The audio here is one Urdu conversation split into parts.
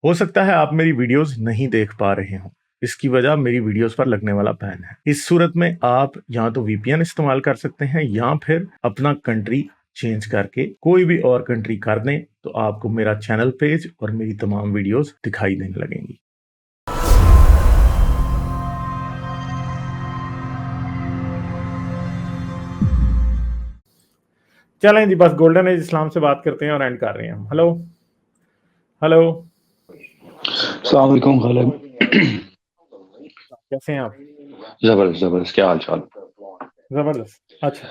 ہو سکتا ہے آپ میری ویڈیوز نہیں دیکھ پا رہے ہوں، اس کی وجہ میری ویڈیوز پر لگنے والا بین ہے۔ اس صورت میں آپ یا تو وی پی این استعمال کر سکتے ہیں یا پھر اپنا کنٹری چینج کر کے کوئی بھی اور کنٹری کر دیں تو آپ کو میرا چینل پیج اور میری تمام ویڈیوز دکھائی دینے لگیں گی۔ چلیں جی، بس گولڈن ایج اسلام سے بات کرتے ہیں اور اینڈ کر رہے ہیں ہم۔ ہلو ہلو، السلام علیکم خالد، کیسے ہیں آپ؟ زبردست کیا حال چال؟ زبردست۔ اچھا،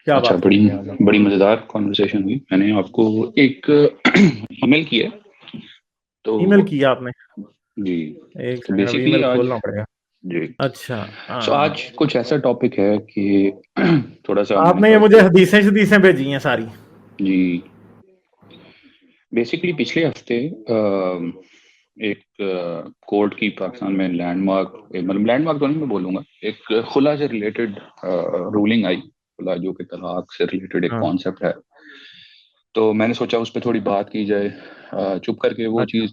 کیا اچھا، بات کریں گے آج آپ؟ بڑی مزیدار کانورسیشن ہوئی۔ میں نے آپ کو ایک ای میل کیا تو ای میل کیا آپ نے؟ جی ایک تو سیکنڈ، ابھی ای بیسیکلی میل آج کھولنا پڑے گا۔ جی اچھا، سو آج کچھ ایسا ٹاپک ہے کہ تھوڑا سا آپ میں نے نے یہ کہا مجھے کہ حدیثیں بھیجی ہیں ساری؟ جی بیسیکلی پچھلے ہفتے ایک کورٹ کی پاکستان میں لینڈ مارک، مطلب لینڈ مارک تو نہیں میں بولوں گا، ایک خلا سے ریلیٹڈ رولنگ آئی۔ خلا جو کہ طلاق سے ریلیٹڈ ایک کانسیپٹ ہے، تو میں نے سوچا اس پہ تھوڑی بات کی جائے۔ چپ کر کے وہ چیز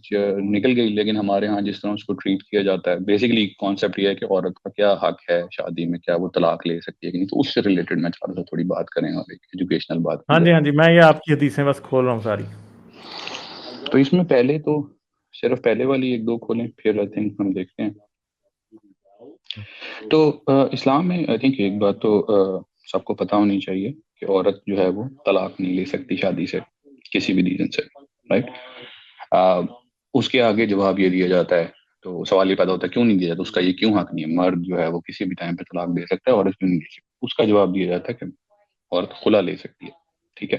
نکل گئی، لیکن ہمارے ہاں جس طرح اس کو ٹریٹ کیا جاتا ہے، بیسیکلی کانسیپٹ یہ ہے کہ عورت کا کیا حق ہے شادی میں، کیا وہ طلاق لے سکتی ہے کہ نہیں، تو اس سے ریلیٹڈ میں چاہ رہا تھا تھوڑی بات کریں اور ایک ایجوکیشنل بات کی جائے۔ ہاں جی، میں یہ آپ کی حدیثیں بس کھول رہا ہوں ساری۔ تو اس میں پہلے تو صرف پہلے والی ایک دو کھولیں، پھر آئی تھنک ہم دیکھتے ہیں۔ تو اسلام میں آئی تھنک ایک بات تو سب کو پتہ ہونی چاہیے کہ عورت جو ہے وہ طلاق نہیں لے سکتی شادی سے کسی بھی ریزن سے، رائٹ؟ اس کے آگے جواب یہ دیا جاتا ہے، تو سوال یہ پیدا ہوتا ہے کیوں نہیں دیا جاتا، اس کا یہ کیوں حق نہیں ہے؟ مرد جو ہے وہ کسی بھی ٹائم پہ طلاق دے سکتا ہے، عورت کیوں نہیں دے سکتی؟ اس کا جواب دیا جاتا ہے کہ عورت خلا لے سکتی ہے، ٹھیک ہے،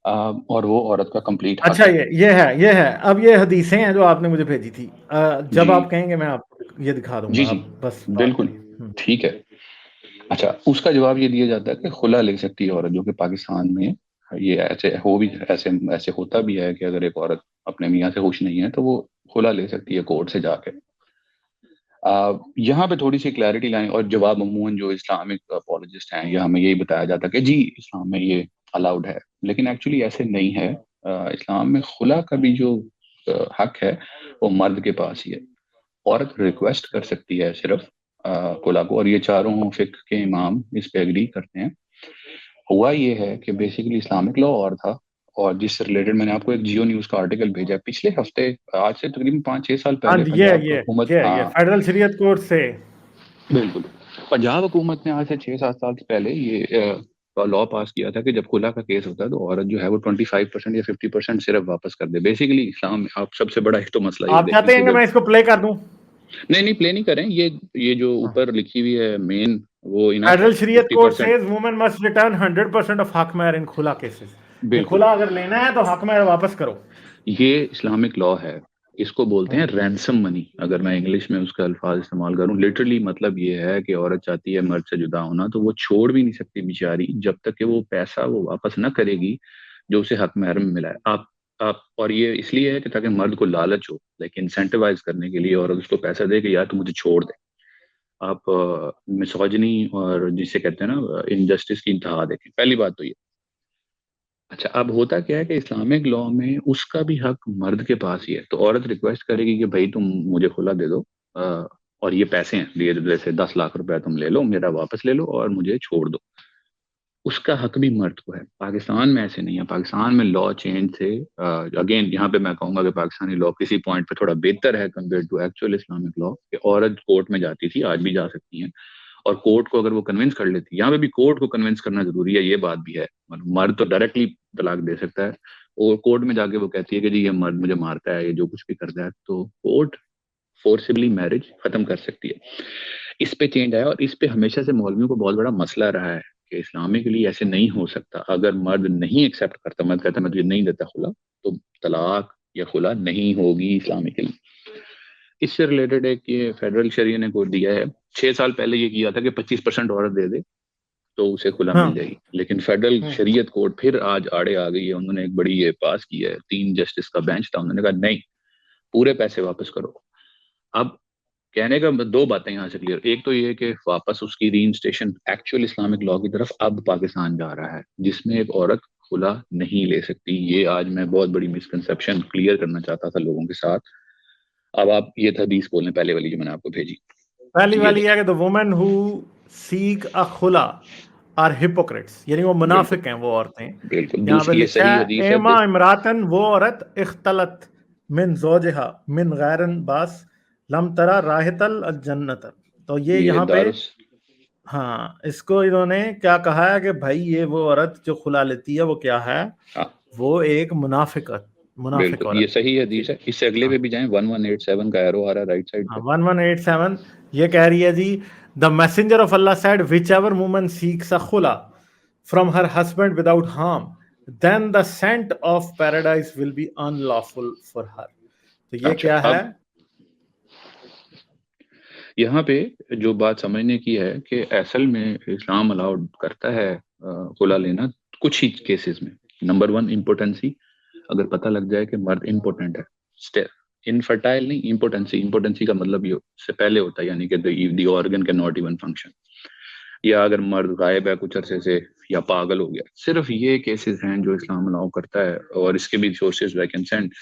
اور وہ عورت کا کمپلیٹ حق اچھا، ہے۔ یہ ہے اب یہ حدیثیں ہیں جو آپ نے مجھے بھیجی تھی۔ جب جی آپ کہیں گے میں آپ کو یہ دکھا دوں جی گا، جی آپ بس بات بالکل کریے۔ ٹھیک ہے۔ اچھا، اس کا جواب یہ دیا جاتا ہے کہ خلا لے سکتی ہے عورت، جو کہ پاکستان میں یہ ایسے ہوتا بھی ہے کہ اگر ایک عورت اپنے میاں سے خوش نہیں ہے تو وہ خلا لے سکتی ہے کورٹ سے جا کے۔ یہاں پہ تھوڑی سی کلیئرٹی لائیں، اور جواب عموماً جو اسلامک اپولوجسٹ ہیں یا ہمیں یہی بتایا جاتا ہے کہ جی اسلام میں یہ الاؤڈ ہے، لیکن ایکچولی ایسے نہیں ہے۔ اسلام میں خلا کا بھی جو حق ہے وہ مرد کے پاس ہی ہے۔ عورت ریکویسٹ کر سکتی ہے صرف خلا کو، اور یہ چاروں فقہ کے امام اس پہ ایگری کرتے ہیں۔ ہوا یہ ہے کہ بیسیکلی اسلامک لا اور تھا، اور جس سے ریلیٹڈ میں نے آپ کو ایک جیو نیوز کا آرٹیکل بھیجا ہے پچھلے ہفتے، آج سے تقریباً 5-6 سال ہاں پہلے جی، پنجاب حکومت، یہ فیڈرل شریعت کورٹ سے۔ بالکل پنجاب حکومت نے آج سے 6-7 سال پہلے یہ لا پاس کیا تھا کہ جب خلا کا کیس ہوتا ہے تو عورت جو ہے وہ 25% یا 50% صرف واپس کر دے۔ بیسیکلی اسلام میں آپ سب سے بڑا ایک تو مسئلہ یہ آپ دیکھیں چاہتے کہ ہیں کہ میں اس کو پلے کر دوں؟ نہیں پلے نہیں کریں، یہ جو اوپر لکھی ہوئی ہے مین وہ انف ہے۔ Federal Shariat Court 50% says woman must return 100% of حق مہر ان کھلا کیسز۔ کہ بالکل، کھلا اگر لینا ہے تو حق مہر واپس کرو۔ یہ اسلامک لا ہے، اس کو بولتے ہیں رینسم منی۔ اگر میں انگلش میں اس کا الفاظ استعمال کروں، لٹرلی مطلب یہ ہے کہ عورت چاہتی ہے مرد سے جدا ہونا تو وہ چھوڑ بھی نہیں سکتی بیچاری جب تک کہ وہ پیسہ وہ واپس نہ کرے گی جو اسے حق مہر میں ملا ہے۔ آپ اور یہ اس لیے ہے کہ تاکہ مرد کو لالچ ہو، لیکن انسینٹیوائز کرنے کے لیے عورت اس کو پیسہ دے کہ یار تو مجھے چھوڑ دے۔ آپ مسوجنی اور جسے کہتے ہیں نا انجسٹس کی انتہا دیکھیں، پہلی بات تو یہ۔ اچھا، اب ہوتا کیا ہے کہ اسلامک لا میں اس کا بھی حق مرد کے پاس ہی ہے، تو عورت ریکویسٹ کرے گی کہ بھائی تم مجھے خلا دے دو، اور یہ پیسے ہیں جیسے 10 لاکھ روپے تم لے لو، میرا واپس لے لو اور مجھے چھوڑ دو۔ اس کا حق بھی مرد کو ہے۔ پاکستان میں ایسے نہیں ہے۔ پاکستان میں لا چینج سے اگین یہاں پہ میں کہوں گا کہ پاکستانی لا کسی پوائنٹ پہ تھوڑا بہتر ہے compare to actual Islamic law, کہ عورت کورٹ میں جاتی تھی، آج بھی جا سکتی ہیں، اور کورٹ کو اگر وہ کنونس کر لیتی، یہاں پہ بھی کورٹ کو کنونس کرنا ضروری ہے، یہ بات بھی ہے۔ مرد تو ڈائریکٹلی طلاق دے سکتا ہے، اور کورٹ میں جا کے وہ کہتی ہے کہ جی یہ مرد مجھے مارتا ہے، یہ جو کچھ بھی کرتا ہے، تو کورٹ فورسبلی میرج ختم کر سکتی ہے۔ اس پہ چینج آیا، اور اس پہ ہمیشہ سے مولویوں کو بہت بڑا مسئلہ رہا ہے کہ اسلامی کے لیے ایسے نہیں ہو سکتا۔ اگر مرد نہیں ایکسیپٹ کرتا، مرد کہتا میں تجھے نہیں دیتا خلا، تو طلاق یا خلا نہیں ہوگی اسلامی کے لیے۔ اس سے ریلیٹڈ ہے کہ فیڈرل شریعہ نے کوڈ دیا ہے، 6 سال پہلے یہ کیا تھا کہ 25% عورت دے دے تو اسے کھلا مل جائے گی، لیکن فیڈرل شریعت کورٹ پھر آج آڑے آ گئی ہے۔ انہوں نے ایک بڑی یہ پاس کی ہے، 3 جسٹس کا بینچ تھا، انہوں نے کہا نہیں، پورے پیسے واپس کرو۔ اب کہنے کا 2 باتیں یہاں سے کلیئر، ایک تو یہ کہ واپس اس کی ری انسٹیشن ایکچوئل اسلامک لا کی طرف اب پاکستان جا رہا ہے، جس میں ایک عورت خلا نہیں لے سکتی. یہ آج میں بہت بڑی مسکنسیپشن کلیئر کرنا چاہتا تھا لوگوں کے ساتھ. اب آپ یہ حدیث بولیں پہلے والی جو میں نے آپ کو بھیجی. پہلی والی ہے کہ the women who seek a khula are hypocrites, یعنی وہ منافق ہیں وہ عورتیں. بالکل. یہاں پہ دوسری یہ لکھا صحیح ہے حدیث ہے ایما امراتن، وہ عورت اختلط من زوجہا من غیرن باس لم ترا راحت الجنت. تو یہ یہاں پہ ہاں اس کو انہوں نے کیا کہا ہے کہ بھائی یہ وہ عورت جو خلا لیتی ہے وہ کیا ہے، وہ ایک منافق بالکل یہ عورت. صحیح حدیث ہے. اس سے اگلے پہ بھی جائیں 1187 کا ایرو آ رہا ہے رائٹ سائڈ پہ. 1187 یہ کہہ رہی ہے جی the messenger of Allah said whichever woman seeks a khula from her husband without harm then the scent of paradise will be unlawful for her. تو یہ اچھا کیا اب ہے یہاں پہ جو بات سمجھنے کی ہے کہ اصل میں اسلام الاؤڈ کرتا ہے خلا لینا کچھ ہی کیسز میں. نمبر 1 امپورٹنسی. اگر پتہ لگ جائے کہ مرد امپورٹنٹ ہے، انفرٹائل نہیں، امپورٹنسی کا مطلب یہ سے پہلے ہوتا ہے، یعنی کہ the organ can not even function, یا اگر مرد غائب ہے کچھ عرصے سے یا پاگل ہو گیا. صرف یہ کیسز ہیں جو اسلام الاؤ کرتا ہے، اور اس کے بھی سورسز بائی کنسینٹ.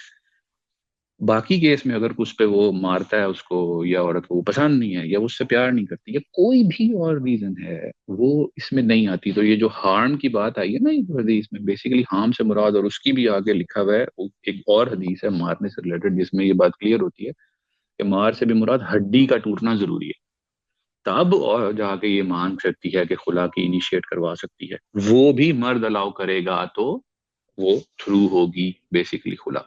باقی کیس میں اگر اس پہ وہ مارتا ہے اس کو، یا عورت کو وہ پسند نہیں ہے، یا اس سے پیار نہیں کرتی، یا کوئی بھی اور ریزن ہے، وہ اس میں نہیں آتی. تو یہ جو ہارم کی بات آئی ہے نا ایک حدیث میں، بیسیکلی ہارم سے مراد، اور اس کی بھی آگے لکھا ہوا ہے ایک اور حدیث ہے مارنے سے ریلیٹڈ، جس میں یہ بات کلیئر ہوتی ہے کہ مار سے بھی مراد ہڈی کا ٹوٹنا ضروری ہے. تب اور جا کے یہ مانگ سکتی ہے کہ خلا کی انیشیٹ کروا سکتی ہے. وہ بھی مرد الاؤ کرے گا تو وہ تھرو ہوگی بیسیکلی خلا.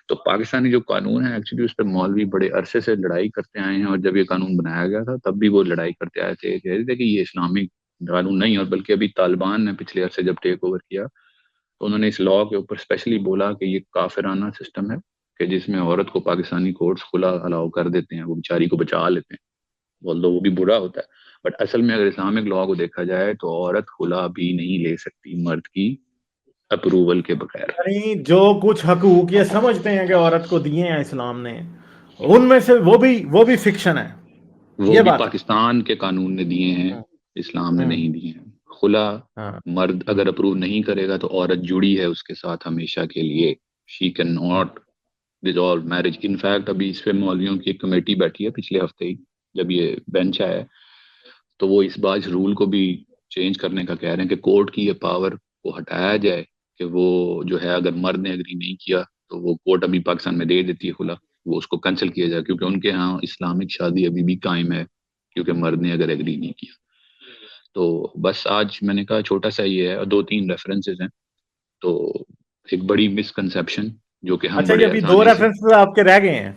تو پاکستانی جو قانون ہے ایکچولی اس پہ مولوی بڑے عرصے سے لڑائی کرتے آئے ہیں، اور جب یہ قانون بنایا گیا تھا تب بھی وہ لڑائی کرتے آئے تھے، کہہ رہے تھے کہ یہ اسلامک قانون نہیں. اور بلکہ ابھی طالبان نے پچھلے عرصے جب ٹیک اوور کیا تو انہوں نے اس لاء کے اوپر اسپیشلی بولا کہ یہ کافرانہ سسٹم ہے، کہ جس میں عورت کو پاکستانی کورٹس خلا الاؤ کر دیتے ہیں، وہ بیچاری کو بچا لیتے ہیں، وہ بھی برا ہوتا ہے. بٹ اصل میں اگر اسلامک لاء کو دیکھا جائے تو عورت خلا بھی نہیں لے سکتی مرد کی اپروول کے بغیر. یعنی جو کچھ حقوق یہ سمجھتے ہیں کہ عورت کو دیے ہیں اسلام نے، ان میں سے وہ بھی فکشن ہے. وہ یہ بھی بات پاکستان کے قانون نے دیے ہیں، اسلام نے نہیں دیے ہیں. خلا مرد اگر اپروو نہیں کرے گا تو عورت جڑی ہے اس کے ساتھ ہمیشہ کے لیے. She can not dissolve marriage. In fact ابھی اس پہ مولویوں کی ایک کمیٹی بیٹھی ہے پچھلے ہفتے ہی جب یہ بینچ آیا، تو وہ اس بات رول کو بھی چینج کرنے کا کہہ رہے ہیں کہ کورٹ کی یہ پاور کو ہٹایا جائے کہ وہ جو ہے اگر مرد نے اگری نہیں کیا تو وہ کورٹ ابھی پاکستان میں دے دیتی ہے خلا، وہ اس کو کینسل کیا جائے، کیونکہ ان کے ہاں اسلامک شادی ابھی بھی قائم ہے کیونکہ مرد نے اگر ایگری نہیں کیا. تو بس آج میں نے کہا چھوٹا سا یہ ہے، اور 2-3 ریفرنسز ہیں. تو ایک بڑی مسکنسیپشن جو کہ ہم اچھا، یہ بڑے ابھی 2 آسانی سے ریفرنس آپ کے رہ گئے ہیں.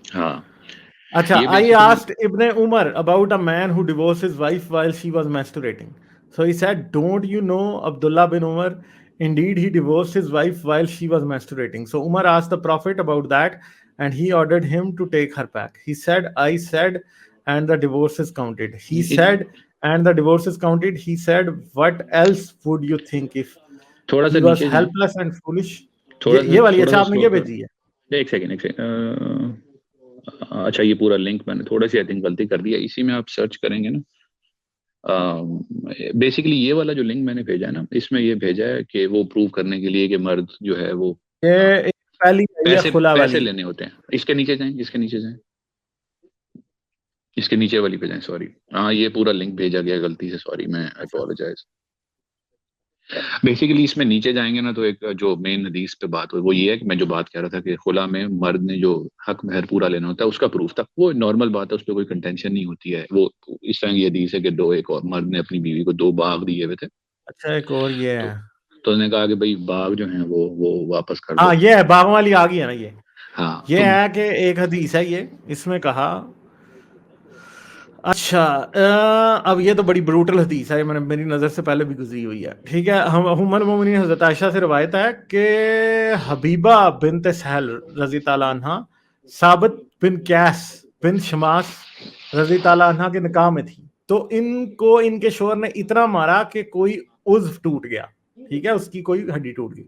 ہاں اچھا, یہ I basically asked Ibn Umar about a man who divorced his wife while she was menstruating. So he said, don't you know Abdullah bin Umar? Indeed, he divorced his wife while she was menstruating. So Umar asked the Prophet about that, and he ordered him to take her back. He said, I said, and the divorce is counted. He said, and the divorce is counted. He said, what else would you think if تھوڑا سا he was نیچے جائیں، helpless and foolish? تھوڑا یہ والی سا اچھا آپ نے سلو یہ کر. بھیجی ہے. ایک سیکنڈ. اچھا یہ پورا لنک میں نے تھوڑا سی آئی تھنک غلطی کر دیا، اسی میں آپ سرچ کریں گے نا. بیسیکلی یہ والا جو لنک میں نے بھیجا ہے نا، اس میں یہ بھیجا ہے کہ وہ پروو کرنے کے لیے کہ مرد جو ہے وہ یہ پہلی ہے خلا پیسے والی. لینے ہوتے ہیں. اس کے نیچے جائیں، اس کے نیچے والی پہ جائیں. سوری، ہاں یہ پورا لنک بھیجا گیا غلطی سے، سوری، میں اپولوجائز. بیسیکلی اس میں نیچے جائیں گے نا تو ایک جو مین حدیث پہ بات ہوئی وہ یہ ہے کہ میں جو بات کہہ رہا تھا کہ خلا میں مرد نے جو حق مہر پورا لینا ہوتا ہے اس کا پروف تھا. وہ نارمل بات ہے، اس پہ کوئی کنٹینشن نہیں ہوتی ہے. وہ اس طرح کی حدیث ہے کہ ایک اور مرد نے اپنی بیوی کو 2 باغ دیے ہوئے تھے. اچھا ایک اور یہ ہے، تو انہوں نے کہا کہ بھائی باغ جو ہیں وہ واپس کر دو. ہاں یہ ہے باغوں والی آ گئی ہے نا. ہاں یہ ہے کہ ایک حدیث ہے، یہ اس میں کہا. اچھا اب یہ تو بڑی بروٹل حدیث ہے، میری نظر سے پہلے بھی گزری ہوئی ہے. ٹھیک ہے، ام المومنین حضرت عائشہ سے روایت ہے کہ حبیبہ بنت سہل رضی تعالیٰ عنہ ثابت بن قیس بن شماس رضی تعالیٰ عنہ کے نکاح میں تھی. تو ان کو ان کے شوہر نے اتنا مارا کہ کوئی عضو ٹوٹ گیا. ٹھیک ہے، اس کی کوئی ہڈی ٹوٹ گئی.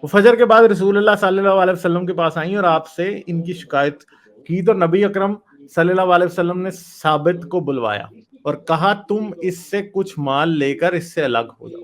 وہ فجر کے بعد رسول اللہ صلی اللہ علیہ وسلم کے پاس آئیں اور آپ سے ان کی شکایت کی. تو نبی اکرم صلی اللہ علیہ وسلم نے ثابت کو بلوایا اور کہا تم اس سے کچھ مال لے کر اس سے الگ ہو جاؤ.